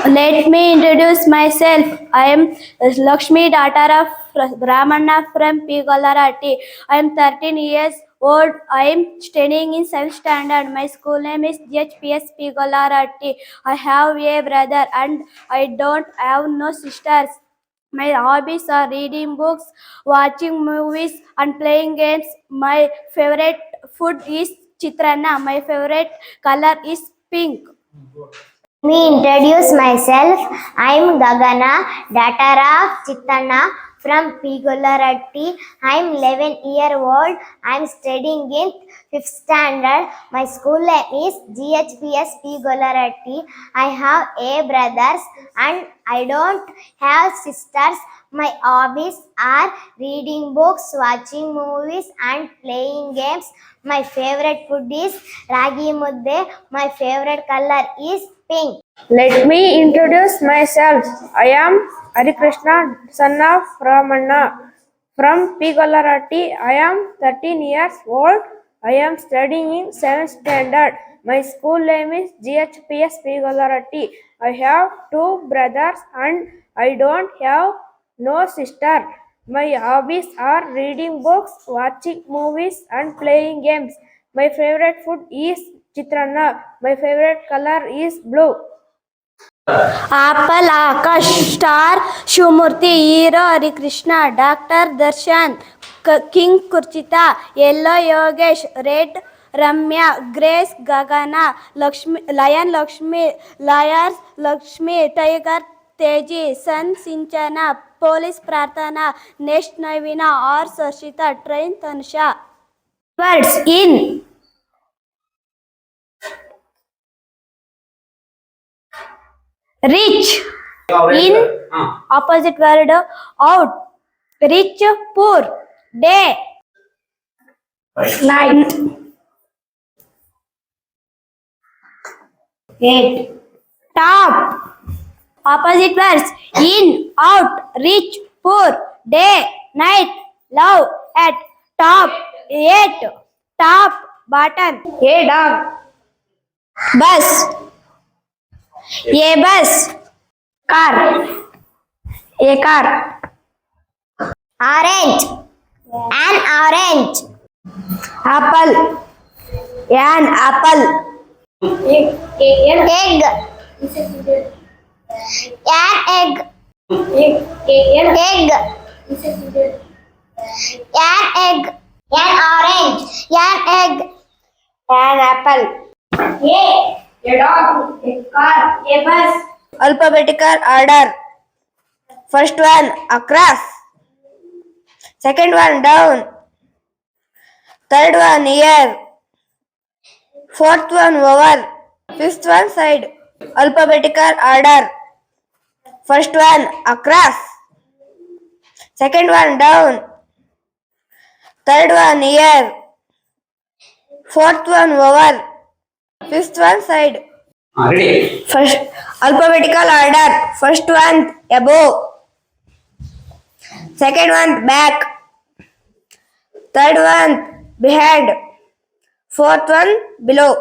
Let me introduce myself. I am Lakshmi, daughter of Brahmana from P. Golarati. I am 13 years old. I am studying in 7th standard. My school name is GHPS P. Golarati. I have a brother and I don't have no sisters. My hobbies are reading books, watching movies, and playing games. My favorite food is chitrana. My favorite color is pink. Me introduce myself. I am Gagana, daughter of Chitana from P. Golarati. I am 11-year-old. I am studying in 5th standard. My school name is GHPS P. Golarati. I have 8 brothers and I don't have sisters. My hobbies are reading books, watching movies, and playing games. My favorite food is ragi mudde. My favorite color is pink. Let me introduce myself. I am Hari Krishna, son of Ramana from P. Golarati. I am 13 years old. I am studying in 7th standard. My school name is GHPS P. Golarati. I have 2 brothers and I don't have no sister. My hobbies are reading books, watching movies, and playing games. My favorite food is chitrana. My favorite color is blue. Apple Akash, Star Shumurti, Hero Harikrishna, Dr. Darshan, King Kurchita, Yellow Yogesh, Red Ramya, Grace Gagana, Lion Lakshmi, Liars Lakshmi, Tiger Teji, Sun Sinchana, Police Pratana, Next Navina, or Sarshita, Train Tansha. Words in. Rich. In. Opposite word out. Rich, poor. Day. Night. 8. Top. Opposite words in, out, rich, poor, day, night, love, at, top, 8. Top, bottom. A dog. Bus. A bus. Car. A car. Orange. An orange. Apple. An apple. Egg. An egg. Egg. Egg. An egg. An orange. An egg. An apple. A dog. A car. A bus. Alphabetical order. First one across. Second one down. Third one here. Fourth one over. Fifth one side. Alphabetical order. First one across. Second one down. Third one here. Fourth one over. Fifth one side. Ready? First alphabetical order. First one above. Second one back. Third one behind. Fourth one below.